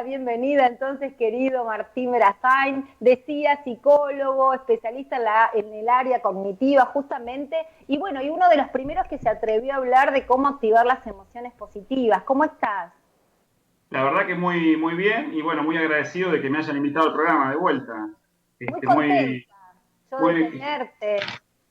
la bienvenida entonces, querido Martín Berazain. Decía psicólogo, especialista en el área cognitiva justamente, y bueno, y uno de los primeros que se atrevió a hablar de cómo activar las emociones positivas. ¿Cómo estás? La verdad que muy, muy bien y bueno, muy agradecido de que me hayan invitado al programa de vuelta. Muy Muy, contenta yo de muy, tenerte.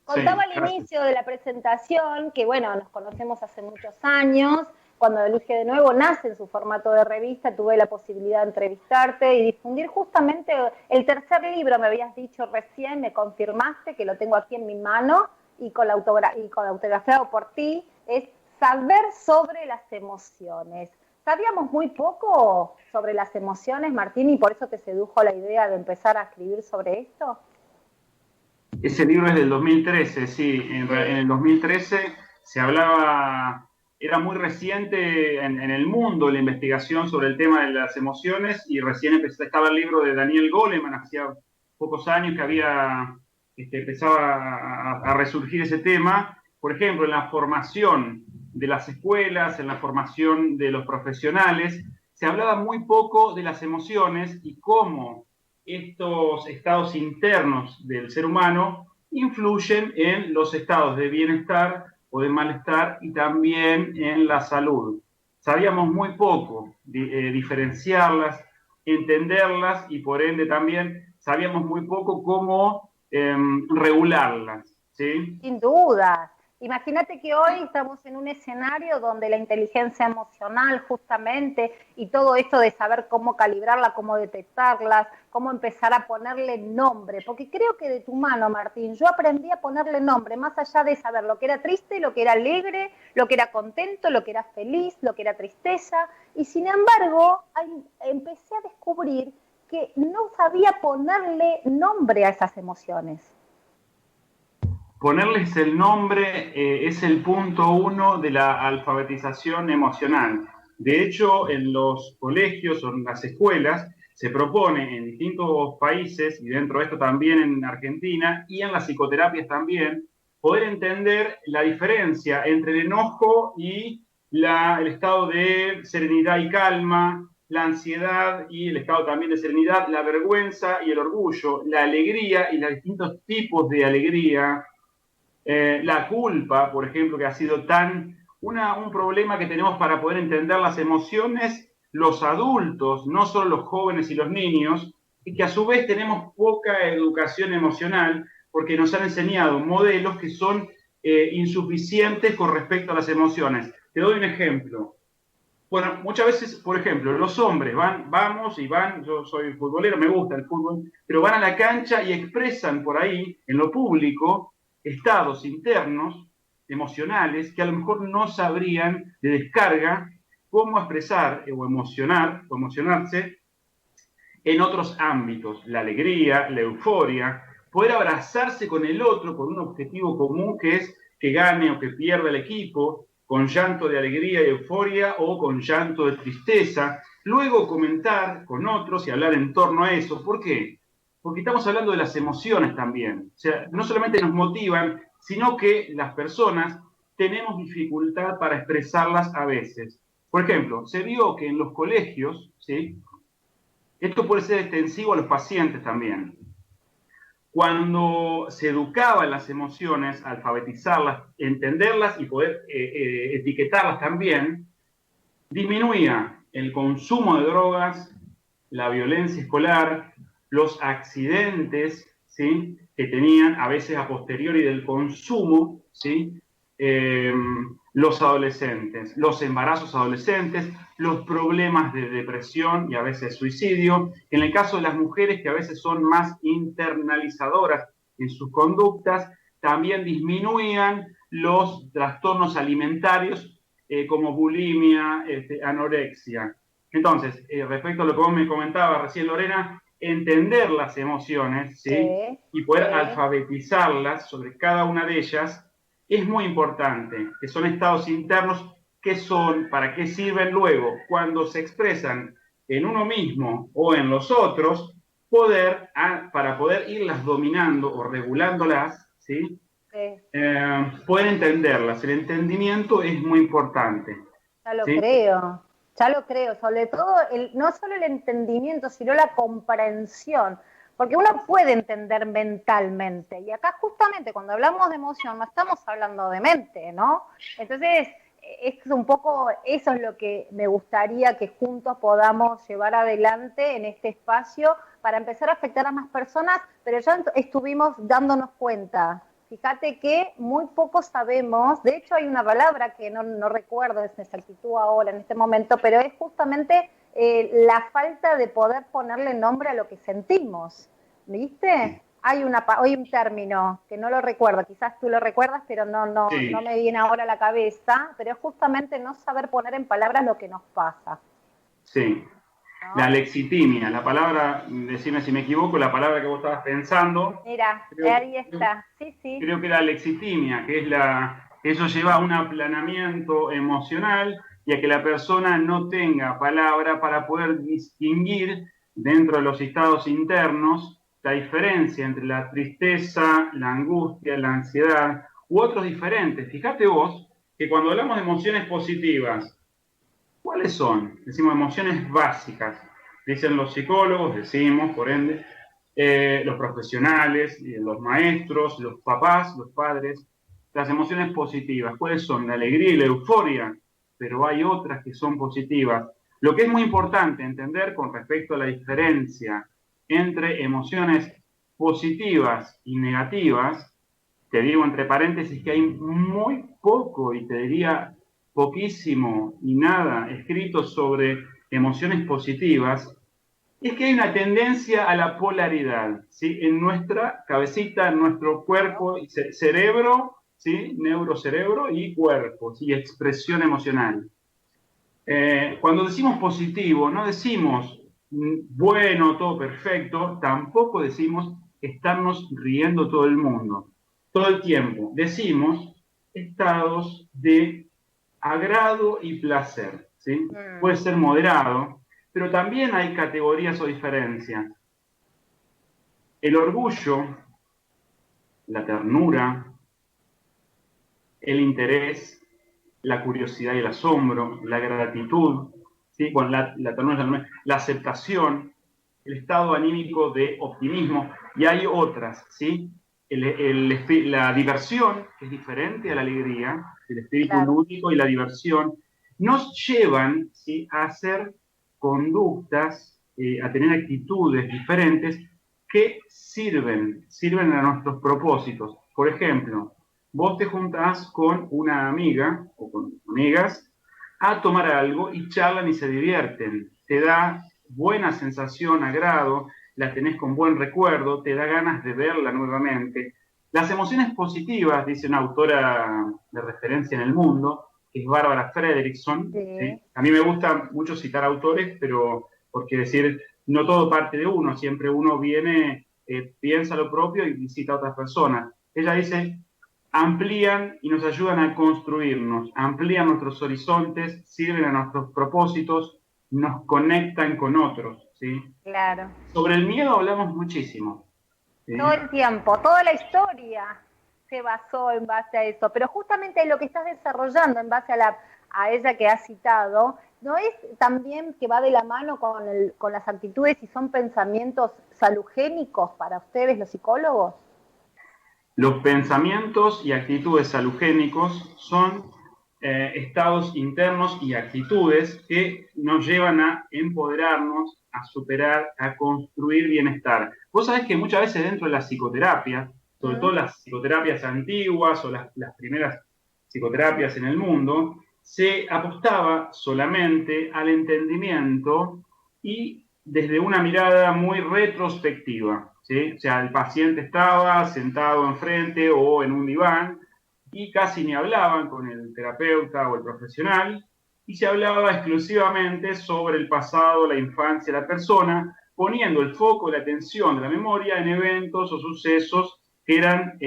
Contaba sí, al gracias. inicio de la presentación que, bueno, nos conocemos hace muchos años. Cuando elige de nuevo nace en su formato de revista, tuve la posibilidad de entrevistarte y difundir justamente el tercer libro, me habías dicho recién, me confirmaste que lo tengo aquí en mi mano y con autografiado por ti, es Saber sobre las emociones. Sabíamos muy poco sobre las emociones, Martín, y por eso te sedujo la idea de empezar a escribir sobre esto. Ese libro es del 2013, sí. En Sí. el 2013 se hablaba, era muy reciente en el mundo la investigación sobre el tema de las emociones y recién estaba el libro de Daniel Goleman, hacía pocos años que empezaba a resurgir ese tema. Por ejemplo, en la formación de las escuelas, en la formación de los profesionales, se hablaba muy poco de las emociones y cómo estos estados internos del ser humano influyen en los estados de bienestar o de malestar y también en la salud. Sabíamos muy poco diferenciarlas, entenderlas y por ende también sabíamos muy poco cómo regularlas. ¿Sí? Sin duda. Imagínate que hoy estamos en un escenario donde la inteligencia emocional justamente y todo esto de saber cómo calibrarla, cómo detectarlas, cómo empezar a ponerle nombre, porque creo que de tu mano, Martín, yo aprendí a ponerle nombre, más allá de saber lo que era triste, lo que era alegre, lo que era contento, lo que era feliz, lo que era tristeza, y sin embargo empecé a descubrir que no sabía ponerle nombre a esas emociones. Ponerles el nombre es el punto uno de la alfabetización emocional. De hecho, en los colegios o en las escuelas se propone en distintos países, y dentro de esto también en Argentina, y en las psicoterapias también, poder entender la diferencia entre el enojo y el estado de serenidad y calma, la ansiedad y el estado también de serenidad, la vergüenza y el orgullo, la alegría y los distintos tipos de alegría, la culpa, por ejemplo, que ha sido un problema que tenemos para poder entender las emociones, los adultos, no solo los jóvenes y los niños, y que a su vez tenemos poca educación emocional porque nos han enseñado modelos que son insuficientes con respecto a las emociones. Te doy un ejemplo. Bueno, muchas veces, por ejemplo, los hombres yo soy futbolero, me gusta el fútbol, pero van a la cancha y expresan por ahí, en lo público, estados internos, emocionales, que a lo mejor no sabrían de descarga cómo expresar o emocionarse en otros ámbitos, la alegría, la euforia, poder abrazarse con el otro con un objetivo común que es que gane o que pierda el equipo, con llanto de alegría y euforia o con llanto de tristeza, luego comentar con otros y hablar en torno a eso. ¿Por qué? Porque estamos hablando de las emociones también. O sea, no solamente nos motivan, sino que las personas tenemos dificultad para expresarlas a veces. Por ejemplo, se vio que en los colegios, ¿sí? Esto puede ser extensivo a los pacientes también. Cuando se educaban las emociones, alfabetizarlas, entenderlas y poder etiquetarlas también, disminuía el consumo de drogas, la violencia escolar, los accidentes, ¿sí? Que tenían a veces a posteriori del consumo, ¿sí? Eh, los adolescentes, los embarazos adolescentes, los problemas de depresión y a veces suicidio. En el caso de las mujeres que a veces son más internalizadoras en sus conductas, también disminuían los trastornos alimentarios como bulimia, anorexia. Entonces, respecto a lo que vos me comentabas recién, Lorena, entender las emociones, ¿sí? Sí, Y poder sí. alfabetizarlas sobre cada una de ellas es muy importante, que son estados internos, qué son, para qué sirven luego, cuando se expresan en uno mismo o en los otros, para poder irlas dominando o regulándolas, ¿sí? Sí, Poder entenderlas. El entendimiento es muy importante, ya lo ¿sí? creo, Ya lo creo, sobre todo no solo el entendimiento, sino la comprensión, porque uno puede entender mentalmente, y acá justamente cuando hablamos de emoción no estamos hablando de mente, ¿no? Entonces, es un poco, eso es lo que me gustaría que juntos podamos llevar adelante en este espacio para empezar a afectar a más personas, pero ya estuvimos dándonos cuenta. Fíjate que muy poco sabemos, de hecho hay una palabra que no recuerdo esa exactitud ahora en este momento, pero es justamente la falta de poder ponerle nombre a lo que sentimos, ¿viste? Hay un término que no lo recuerdo, quizás tú lo recuerdas, pero no Sí, me viene ahora a la cabeza, pero es justamente no saber poner en palabras lo que nos pasa, sí. La ¿no? lexitimia, la palabra, decime si me equivoco, la palabra que vos estabas pensando, Mira, creo, ahí está, sí, sí, creo que era lexitimia, que es eso lleva a un aplanamiento emocional y a que la persona no tenga palabra para poder distinguir dentro de los estados internos la diferencia entre la tristeza, la angustia, la ansiedad u otros diferentes. Fíjate vos que cuando hablamos de emociones positivas, ¿cuáles son? Decimos emociones básicas. Dicen los psicólogos, decimos, por ende, los profesionales, los maestros, los papás, los padres. Las emociones positivas, ¿cuáles son? La alegría y la euforia, pero hay otras que son positivas. Lo que es muy importante entender con respecto a la diferencia entre emociones positivas y negativas, te digo entre paréntesis que hay muy poco, y te diría poquísimo y nada escrito sobre emociones positivas, es que hay una tendencia a la polaridad, ¿sí? En nuestra cabecita, en nuestro cuerpo, cerebro, ¿sí? Neurocerebro y cuerpo, ¿sí? Expresión emocional. Cuando decimos positivo, no decimos bueno, todo perfecto, tampoco decimos estarnos riendo todo el mundo, todo el tiempo. Decimos estados de agrado y placer, ¿sí? Puede mm, ser moderado, pero también hay categorías o diferencias. El orgullo, la ternura, el interés, la curiosidad y el asombro, la gratitud, ¿sí? Bueno, la ternura, la aceptación, el estado anímico de optimismo, y hay otras, ¿sí? La diversión, que es diferente a la alegría, el espíritu claro. lúdico y la diversión, nos llevan, ¿sí? A hacer conductas, a tener actitudes diferentes que sirven a nuestros propósitos. Por ejemplo, vos te juntás con una amiga o con amigas a tomar algo y charlan y se divierten. Te da buena sensación, agrado, la tenés con buen recuerdo, te da ganas de verla nuevamente. Las emociones positivas, dice una autora de referencia en el mundo, que es Bárbara Fredrickson, Sí. ¿sí? A mí me gusta mucho citar autores, pero porque decir, no todo parte de uno, siempre uno viene, piensa lo propio y visita a otras personas. Ella dice, amplían y nos ayudan a construirnos, amplían nuestros horizontes, sirven a nuestros propósitos, nos conectan con otros, ¿sí? Claro. Sobre el miedo hablamos muchísimo, Todo ¿sí? el tiempo, toda la historia se basó en base a eso, pero justamente lo que estás desarrollando en base a ella que has citado, ¿no es también que va de la mano con las actitudes y son pensamientos salugénicos para ustedes los psicólogos? Los pensamientos y actitudes salugénicos son estados internos y actitudes que nos llevan a empoderarnos, a superar, a construir bienestar. Vos sabés que muchas veces dentro de la psicoterapia, sobre ¿Mm? todo las psicoterapias antiguas o las primeras psicoterapias en el mundo, se apostaba solamente al entendimiento y desde una mirada muy retrospectiva, ¿sí? O sea, el paciente estaba sentado enfrente o en un diván y casi ni hablaban con el terapeuta o el profesional y se hablaba exclusivamente sobre el pasado, la infancia de la persona, poniendo el foco, la atención de la memoria en eventos o sucesos que eran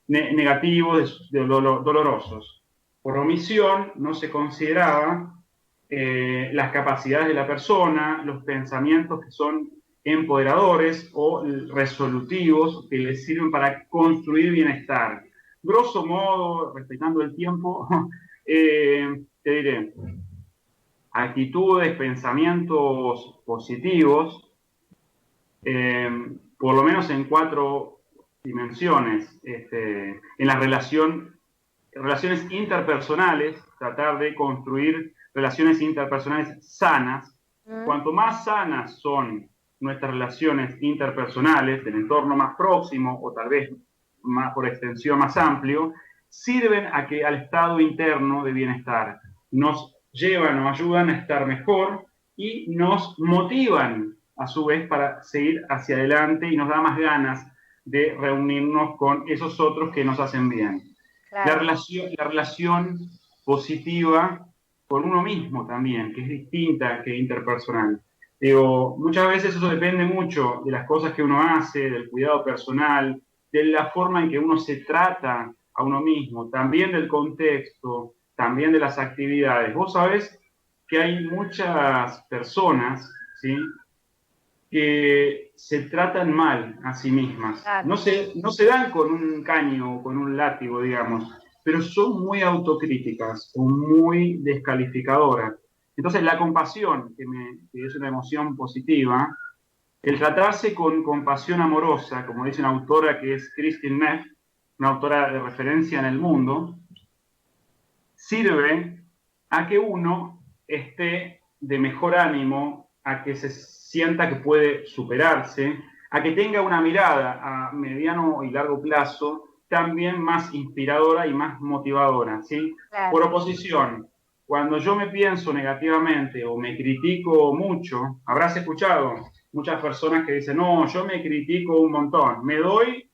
negativos, dolorosos. Por omisión no se consideraba las capacidades de la persona, los pensamientos que son empoderadores o resolutivos que les sirven para construir bienestar. Grosso modo, respetando el tiempo, te diré, actitudes, pensamientos positivos, por lo menos en 4 dimensiones. En las relaciones interpersonales, tratar de construir relaciones interpersonales sanas. Cuanto más sanas son nuestras relaciones interpersonales del entorno más próximo o tal vez más por extensión más amplio, sirven al estado interno de bienestar. Nos llevan o ayudan a estar mejor y nos motivan a su vez para seguir hacia adelante y nos da más ganas de reunirnos con esos otros que nos hacen bien. Claro. La relación positiva con uno mismo también, que es distinta que interpersonal. Digo, muchas veces eso depende mucho de las cosas que uno hace, del cuidado personal, de la forma en que uno se trata a uno mismo, también del contexto, también de las actividades. Vos sabés que hay muchas personas, ¿sí?, que se tratan mal a sí mismas. Claro. No se dan con un caño o con un látigo, digamos, pero son muy autocríticas o muy descalificadoras. Entonces, la compasión, que es una emoción positiva, el tratarse con compasión amorosa, como dice una autora que es Kristin Neff, una autora de referencia en el mundo, sirve a que uno esté de mejor ánimo, a que se sienta que puede superarse, a que tenga una mirada a mediano y largo plazo también más inspiradora y más motivadora, ¿sí? Claro. Por oposición, cuando yo me pienso negativamente o me critico mucho, habrás escuchado muchas personas que dicen, no, yo me critico un montón, me doy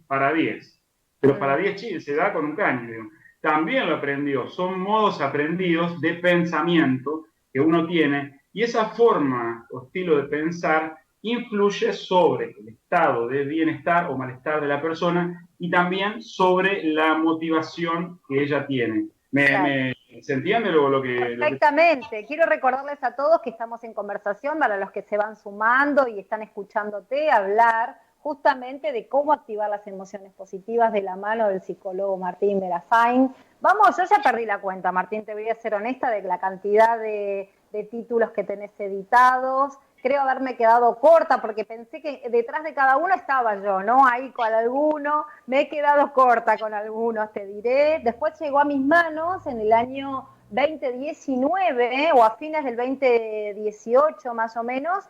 para 10, pero para 10 se da con un caño, digo. También lo aprendió, son modos aprendidos de pensamiento que uno tiene, y esa forma o estilo de pensar influye sobre el estado de bienestar o malestar de la persona y también sobre la motivación que ella tiene. ¿Se entiende lo que...? Perfectamente. Quiero recordarles a todos que estamos en conversación, para los que se van sumando y están escuchándote hablar justamente de cómo activar las emociones positivas de la mano del psicólogo Martín Berasain. Vamos, yo ya perdí la cuenta, Martín, te voy a ser honesta, de la cantidad de títulos que tenés editados. Creo haberme quedado corta porque pensé que detrás de cada uno estaba yo, ¿no? Ahí con alguno, me he quedado corta con algunos, te diré. Después llegó a mis manos en el año 2019, o a fines del 2018 más o menos,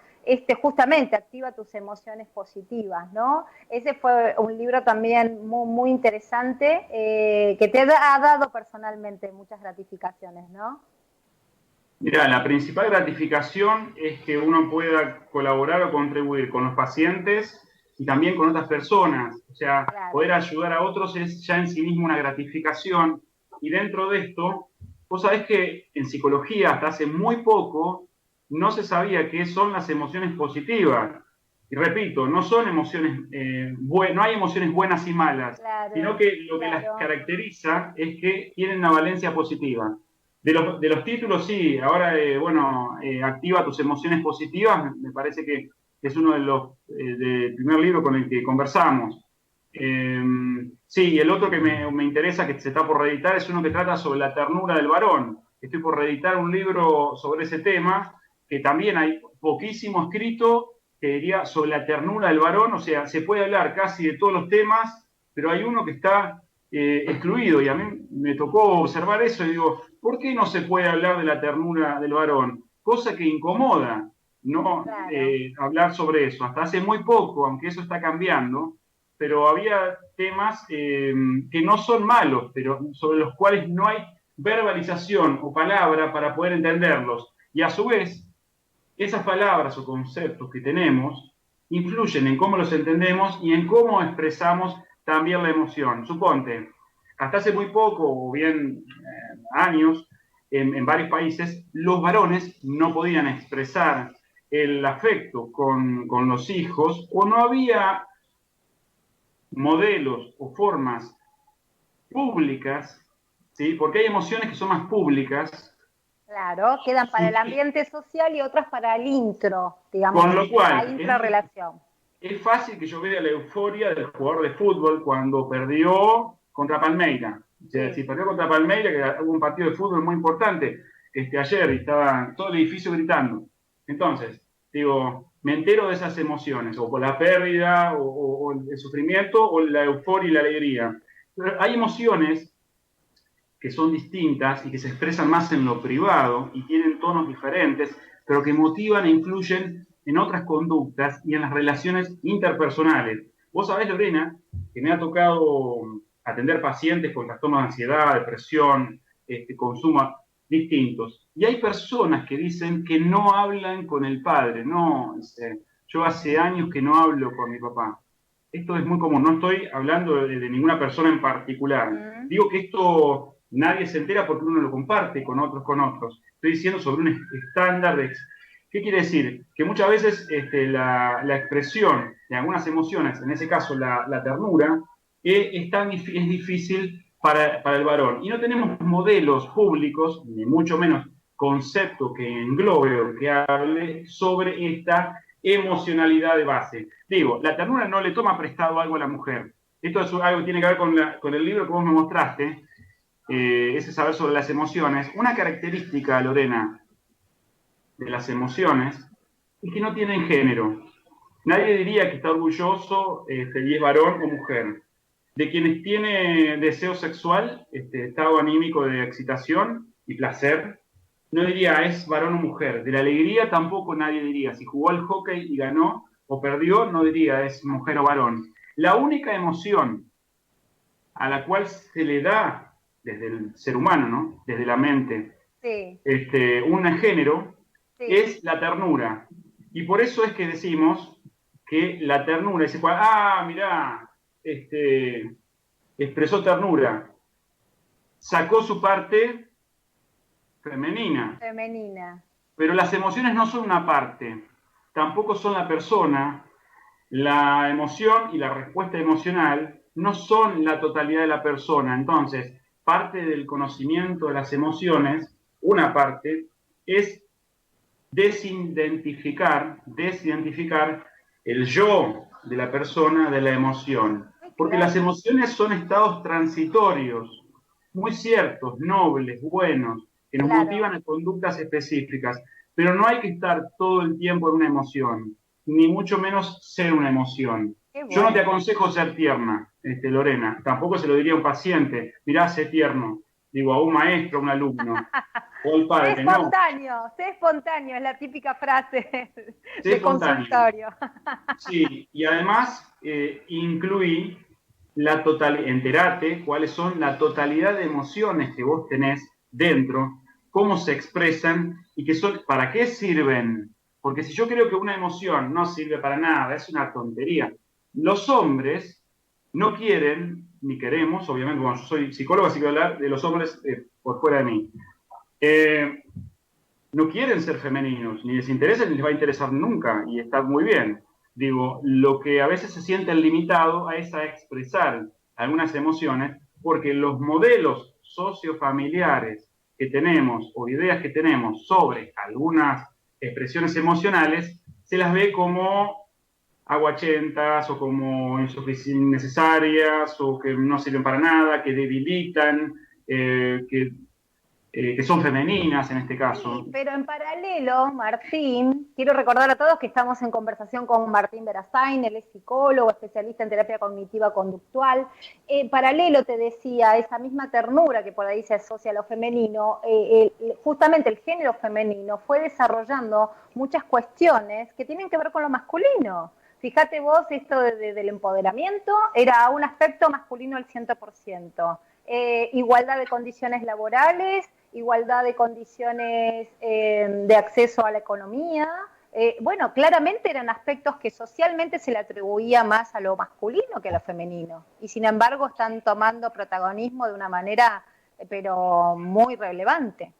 justamente Activa tus emociones positivas, ¿no? Ese fue un libro también muy, muy interesante, que te ha dado personalmente muchas gratificaciones, ¿no? Mira, la principal gratificación es que uno pueda colaborar o contribuir con los pacientes y también con otras personas. O sea, claro, poder ayudar a otros es ya en sí mismo una gratificación. Y dentro de esto, vos sabés que en psicología hasta hace muy poco no se sabía qué son las emociones positivas. Y repito, no son emociones, no hay emociones buenas y malas, claro, sino que lo que las caracteriza es que tienen una valencia positiva. De los títulos, sí, ahora, Activa tus emociones positivas, me parece que es uno de los del primer libro con el que conversamos. Sí, y el otro que me interesa, que se está por reeditar, es uno que trata sobre la ternura del varón. Estoy por reeditar un libro sobre ese tema, que también hay poquísimo escrito, que diría sobre la ternura del varón. O sea, se puede hablar casi de todos los temas, pero hay uno que está excluido, y a mí me tocó observar eso y digo, ¿por qué no se puede hablar de la ternura del varón? Cosa que incomoda, ¿no? Claro. Hablar sobre eso. Hasta hace muy poco, aunque eso está cambiando, pero había temas que no son malos, pero sobre los cuales no hay verbalización o palabra para poder entenderlos. Y a su vez, esas palabras o conceptos que tenemos influyen en cómo los entendemos y en cómo expresamos también la emoción. Suponte, hasta hace muy poco, o bien años, en varios países, los varones no podían expresar el afecto con los hijos, o no había modelos o formas públicas, ¿sí? Porque hay emociones que son más públicas. Claro, quedan para el ambiente social y otras para el intro, digamos. Con lo cual, la intrarrelación. Es fácil que yo vea la euforia del jugador de fútbol cuando perdió contra Palmeiras. O sea, sí. Si perdió contra Palmeiras, que hubo un partido de fútbol muy importante. ayer y estaba todo el edificio gritando. Entonces, digo, me entero de esas emociones, o por la pérdida, o el sufrimiento, o la euforia y la alegría. Pero hay emociones que son distintas y que se expresan más en lo privado y tienen tonos diferentes, pero que motivan e influyen en otras conductas y en las relaciones interpersonales. Vos sabés, Lorena, que me ha tocado atender pacientes con trastornos de ansiedad, depresión, consumo distintos. Y hay personas que dicen que no hablan con el padre. No, yo hace años que no hablo con mi papá. Esto es muy común. No estoy hablando de ninguna persona en particular. Digo que esto nadie se entera porque uno lo comparte con otros, con otros. Estoy diciendo sobre un estándar de... ¿Qué quiere decir? Que muchas veces la expresión de algunas emociones, en ese caso la ternura, es difícil para el varón. Y no tenemos modelos públicos, ni mucho menos concepto que englobe o que hable sobre esta emocionalidad de base. Digo, la ternura no le toma prestado algo a la mujer. Esto es algo que tiene que ver con el libro que vos me mostraste, ese saber sobre las emociones. Una característica, Lorena, de las emociones es que no tienen género. Nadie diría que está orgulloso y es varón o mujer. De quienes tiene deseo sexual, estado anímico de excitación y placer, no diría es varón o mujer. De la alegría tampoco nadie diría. Si jugó al hockey y ganó o perdió, no diría es mujer o varón. La única emoción a la cual se le da desde el ser humano, ¿no? Desde la mente, Sí, un género, sí. es la ternura. Y por eso es que decimos que la ternura, dice, mirá, expresó ternura, sacó su parte femenina. Femenina. Pero las emociones no son una parte, tampoco son la persona. La emoción y la respuesta emocional no son la totalidad de la persona. Entonces, parte del conocimiento de las emociones, una parte, es desidentificar el yo de la persona de la emoción. Ay, Porque las claro, emociones son estados transitorios, muy ciertos, nobles, buenos, que nos claro. motivan a conductas específicas. Pero no hay que estar todo el tiempo en una emoción, ni mucho menos ser una emoción. Qué Yo no te bueno. aconsejo ser tierna, Lorena. Tampoco se lo diría a un paciente. Mirá, sé tierno. Digo, a un maestro, a un alumno. O al padre, no. Sé espontáneo, es la típica frase Sé de espontáneo. consultorio. Sí, y además incluí enterate cuáles son la totalidad de emociones que vos tenés dentro, cómo se expresan y que son, para qué sirven. Porque si yo creo que una emoción no sirve para nada, es una tontería. Los hombres no quieren, ni queremos, obviamente, como yo soy psicólogo, así que voy a hablar de los hombres por fuera de mí. Eh, no quieren ser femeninos, ni les interesa ni les va a interesar nunca, y está muy bien. Digo, lo que a veces se siente limitado es a expresar algunas emociones, porque los modelos sociofamiliares que tenemos o ideas que tenemos sobre algunas expresiones emocionales, se las ve como aguachentas o como innecesarias o que no sirven para nada, que debilitan, que son femeninas en este Sí, caso. pero en paralelo, Martín, quiero recordar a todos que estamos en conversación con Martín Berazain, él es psicólogo, especialista en terapia cognitiva conductual. En paralelo, te decía, esa misma ternura que por ahí se asocia a lo femenino, justamente el género femenino fue desarrollando muchas cuestiones que tienen que ver con lo masculino. Fíjate vos, esto del empoderamiento era un aspecto masculino al 100%. Igualdad de condiciones laborales, igualdad de condiciones de acceso a la economía. Bueno, claramente eran aspectos que socialmente se le atribuía más a lo masculino que a lo femenino. Y sin embargo están tomando protagonismo de una manera, pero muy relevante.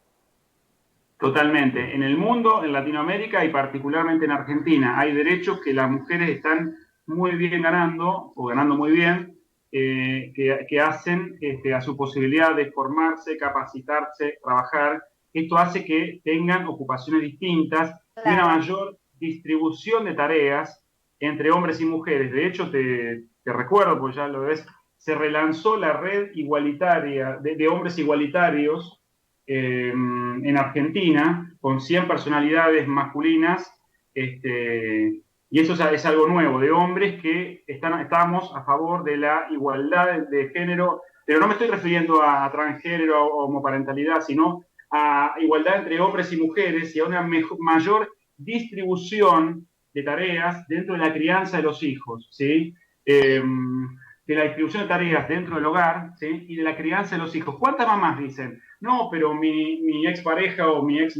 Totalmente. En el mundo, en Latinoamérica y particularmente en Argentina, hay derechos que las mujeres están muy bien ganando, o ganando muy bien, que hacen a su posibilidad de formarse, capacitarse, trabajar. Esto hace que tengan ocupaciones distintas y una Claro. mayor distribución de tareas entre hombres y mujeres. De hecho, te recuerdo, porque ya lo ves, se relanzó la red igualitaria de hombres igualitarios en Argentina con 100 personalidades masculinas, y eso es algo nuevo, de hombres que estamos a favor de la igualdad de género, pero no me estoy refiriendo a transgénero o homoparentalidad, sino a igualdad entre hombres y mujeres y a una mayor distribución de tareas dentro de la crianza de los hijos, ¿sí? De la distribución de tareas dentro del hogar, ¿sí? Y de la crianza de los hijos. ¿Cuántas mamás dicen? No, pero mi expareja o mi ex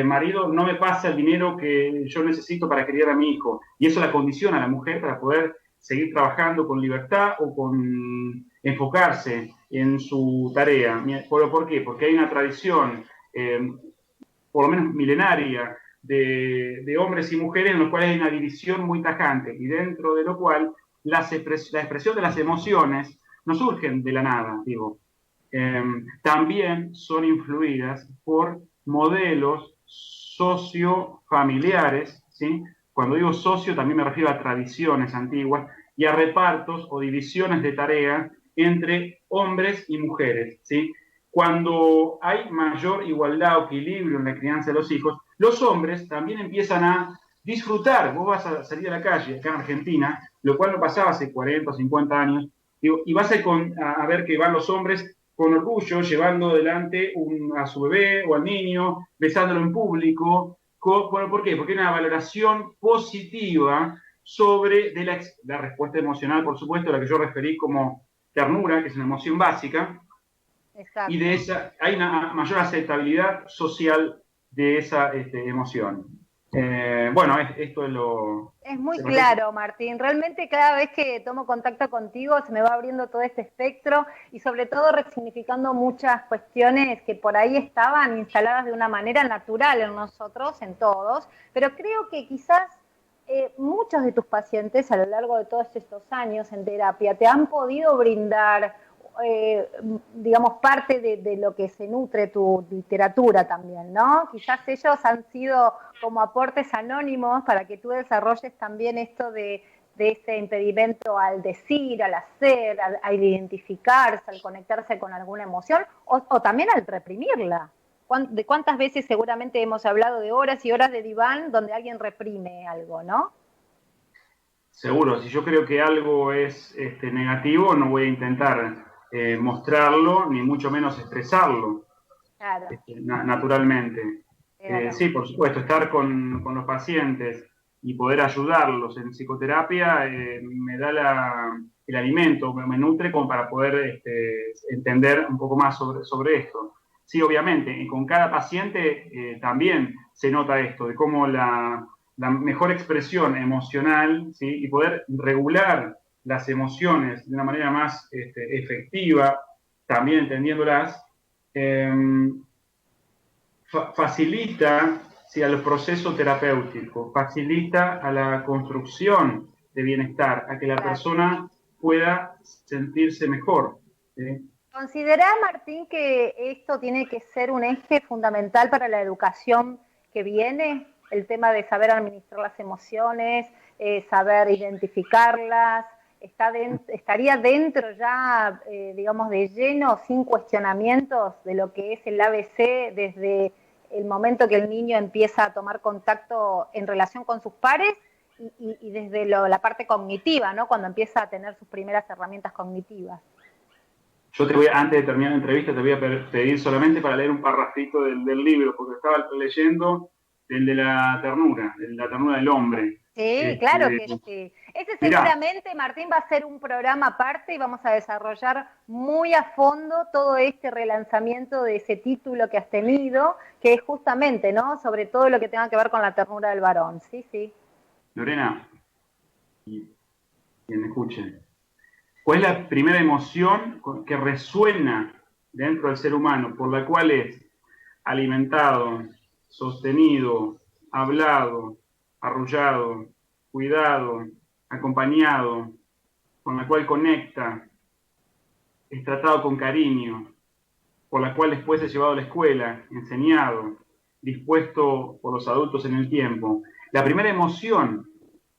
marido no me pasa el dinero que yo necesito para criar a mi hijo. Y eso la condiciona a la mujer para poder seguir trabajando con libertad o con enfocarse en su tarea. ¿Por qué? Porque hay una tradición, por lo menos milenaria, de hombres y mujeres en los cuales hay una división muy tajante y dentro de lo cual la expresión de las emociones no surgen de la nada, digo. También son influidas por modelos sociofamiliares, ¿sí? Cuando digo socio también me refiero a tradiciones antiguas y a repartos o divisiones de tareas entre hombres y mujeres, ¿sí? Cuando hay mayor igualdad o equilibrio en la crianza de los hijos, los hombres también empiezan a disfrutar. Vos vas a salir a la calle acá en Argentina, lo cual no pasaba hace 40 o 50 años, y vas a ver que van los hombres con orgullo llevando adelante a su bebé o al niño, besándolo en público. ¿Por qué? Porque hay una valoración positiva sobre la respuesta emocional, por supuesto, la que yo referí como ternura, que es una emoción básica, Exacto. y de esa hay una mayor aceptabilidad social de esa emoción. Bueno, esto es lo... Es muy claro, Martín. Realmente cada vez que tomo contacto contigo se me va abriendo todo este espectro y sobre todo resignificando muchas cuestiones que por ahí estaban instaladas de una manera natural en nosotros, en todos, pero creo que quizás muchos de tus pacientes a lo largo de todos estos años en terapia te han podido brindar digamos, parte de lo que se nutre tu literatura también, ¿no? Quizás ellos han sido como aportes anónimos para que tú desarrolles también esto de ese impedimento al decir, al hacer, al identificarse, al conectarse con alguna emoción, o también al reprimirla. ¿De cuántas veces seguramente hemos hablado de horas y horas de diván donde alguien reprime algo, ¿no? Seguro, si yo creo que algo es negativo, no voy a intentar mostrarlo, ni mucho menos expresarlo Claro. naturalmente. Sí, por supuesto, estar con los pacientes y poder ayudarlos en psicoterapia me da el alimento, me nutre como para poder entender un poco más sobre esto. Sí, obviamente, y con cada paciente también se nota esto, de cómo la mejor expresión emocional, ¿sí? Y poder regular las emociones de una manera más efectiva, también entendiéndolas, facilita, sí, al proceso terapéutico, facilita a la construcción de bienestar, a que la Claro. persona pueda sentirse mejor. ¿Sí? ¿Considera, Martín, que esto tiene que ser un eje fundamental para la educación que viene? El tema de saber administrar las emociones, saber identificarlas, estaría dentro ya, digamos, de lleno, sin cuestionamientos de lo que es el ABC desde el momento que el niño empieza a tomar contacto en relación con sus pares y desde la parte cognitiva, ¿no? Cuando empieza a tener sus primeras herramientas cognitivas. Yo antes de terminar la entrevista, te voy a pedir solamente para leer un parrafito del libro, porque estaba leyendo el de la ternura del hombre. Sí, claro que sí. Ese Mirá, seguramente, Martín, va a ser un programa aparte y vamos a desarrollar muy a fondo todo este relanzamiento de ese título que has tenido, que es justamente, ¿no? Sobre todo lo que tenga que ver con la ternura del varón. Sí, sí. Lorena, y quien me escuche, ¿cuál es la primera emoción que resuena dentro del ser humano, por la cual es alimentado, sostenido, hablado, arrullado, cuidado, acompañado, con la cual conecta, es tratado con cariño, por la cual después es llevado a la escuela, enseñado, dispuesto por los adultos en el tiempo? La primera emoción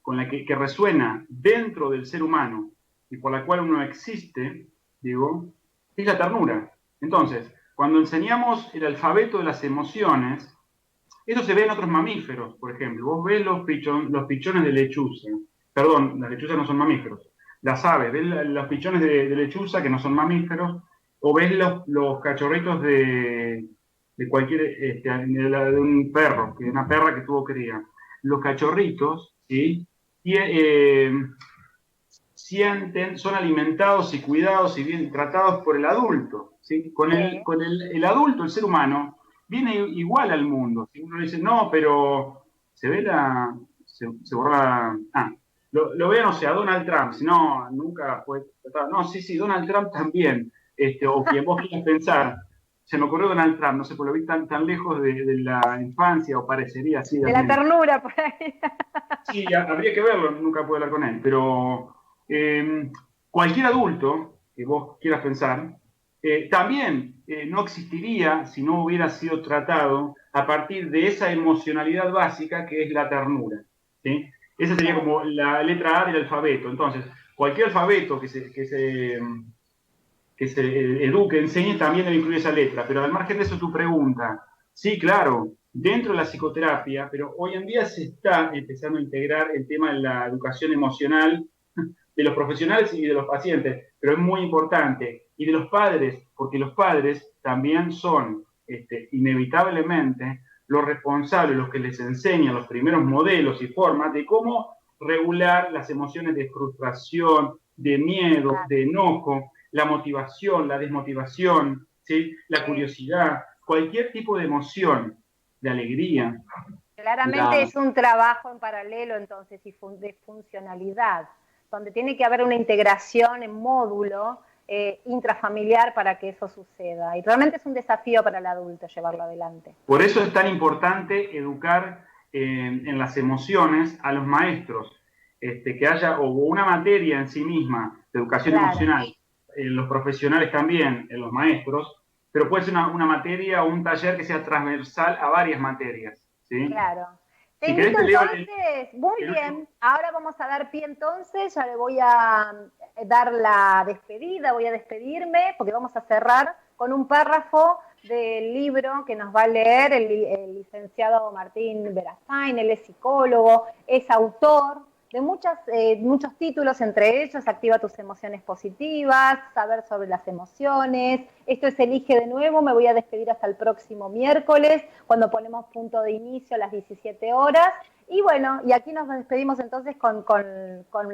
con la que resuena dentro del ser humano y por la cual uno existe, digo, es la ternura. Entonces, Cuando enseñamos el alfabeto de las emociones, eso se ve en otros mamíferos, por ejemplo. Vos ves los pichones de lechuza. Perdón, las lechuzas no son mamíferos. Las aves, ves los pichones de lechuza que no son mamíferos, o ves los cachorritos de cualquier, de un perro, de una perra que tuvo cría. Los cachorritos, ¿sí? Y, sienten, son alimentados y cuidados y bien tratados por el adulto. ¿Sí? Con el adulto, el ser humano, viene igual al mundo. Si uno dice, no, pero se ve se borra, lo ve, no sé, a Donald Trump, si no, nunca fue tratado. No, sí, Donald Trump también, o quien vos quieras pensar. Se me ocurrió Donald Trump, no sé, por lo vi tan lejos de la infancia, o parecería así. De la ternura, por ahí. Sí, habría que verlo, nunca pude hablar con él, pero cualquier adulto que vos quieras pensar, también no existiría si no hubiera sido tratado a partir de esa emocionalidad básica que es la ternura. ¿Sí? Esa sería como la letra A del alfabeto. Entonces, cualquier alfabeto que se eduque, enseñe, también debe incluir esa letra. Pero al margen de eso, tu pregunta, sí, claro, dentro de la psicoterapia, pero hoy en día se está empezando a integrar el tema de la educación emocional de los profesionales y de los pacientes, pero es muy importante, y de los padres, porque los padres también son inevitablemente los responsables, los que les enseñan los primeros modelos y formas de cómo regular las emociones de frustración, de miedo, de enojo, la motivación, la desmotivación, ¿sí? La curiosidad, cualquier tipo de emoción, de alegría. Claramente es un trabajo en paralelo entonces y de funcionalidad, donde tiene que haber una integración en módulo intrafamiliar para que eso suceda. Y realmente es un desafío para el adulto llevarlo adelante. Por eso es tan importante educar en las emociones a los maestros, que haya o una materia en sí misma de educación emocional, los profesionales también, los maestros, pero puede ser una materia o un taller que sea transversal a varias materias. ¿Sí? Claro. Te Si invito querés, entonces, muy bien, ahora vamos a dar pie entonces, ya le voy a dar la despedida, voy a despedirme, porque vamos a cerrar con un párrafo del libro que nos va a leer el licenciado Martín Berastain. Él es psicólogo, es autor de muchos títulos, entre ellos Activa tus emociones positivas, Saber sobre las emociones. Esto es Elige de nuevo. Me voy a despedir hasta el próximo miércoles, cuando ponemos punto de inicio a las 17 horas. Y bueno, y aquí nos despedimos entonces con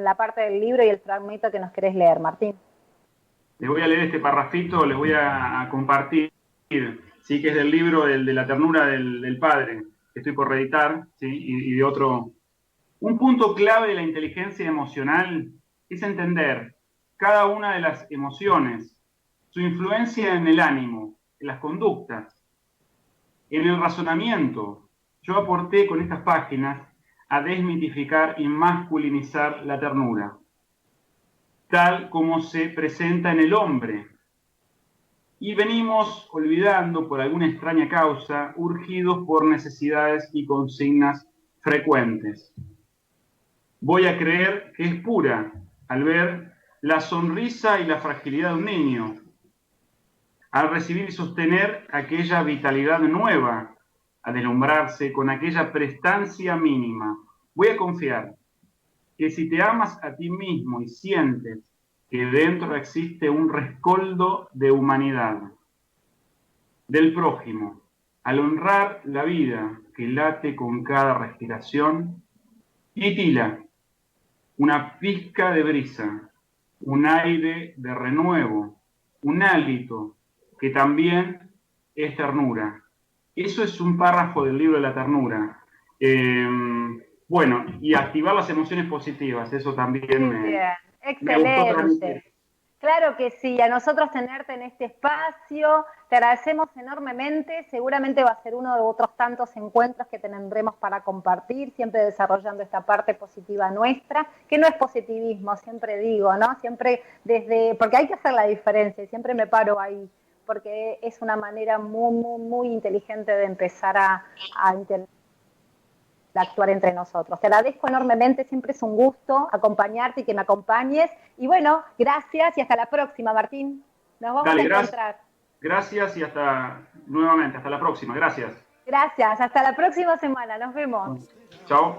la parte del libro y el fragmento que nos querés leer, Martín. Les voy a leer este parrafito, les voy a compartir, ¿sí? Que es del libro de la ternura del padre, que estoy por reeditar, ¿sí? Y de otro. Un punto clave de la inteligencia emocional es entender cada una de las emociones, su influencia en el ánimo, en las conductas, en el razonamiento. Yo aporté con estas páginas a desmitificar y masculinizar la ternura, tal como se presenta en el hombre. Y venimos olvidando, por alguna extraña causa, urgidos por necesidades y consignas frecuentes. Voy a creer que es pura al ver la sonrisa y la fragilidad de un niño, al recibir y sostener aquella vitalidad nueva, a deslumbrarse con aquella prestancia mínima. Voy a confiar que si te amas a ti mismo y sientes que dentro existe un rescoldo de humanidad, del prójimo, al honrar la vida que late con cada respiración, titila una pizca de brisa, un aire de renuevo, un hálito que también es ternura. Eso es un párrafo del libro de la ternura. Bueno, y activar las emociones positivas, eso también me gustó transmitir. Excelente. Claro que sí, a nosotros tenerte en este espacio, te agradecemos enormemente, seguramente va a ser uno de otros tantos encuentros que tendremos para compartir, siempre desarrollando esta parte positiva nuestra, que no es positivismo, siempre digo, ¿no? Siempre porque hay que hacer la diferencia, y siempre me paro ahí, porque es una manera muy inteligente de empezar a actuar entre nosotros. Te agradezco enormemente, siempre es un gusto acompañarte y que me acompañes. Y bueno, gracias y hasta la próxima, Martín. Nos vamos a encontrar. Gracias y hasta nuevamente, hasta la próxima. Gracias. Gracias, hasta la próxima semana, nos vemos. Chao.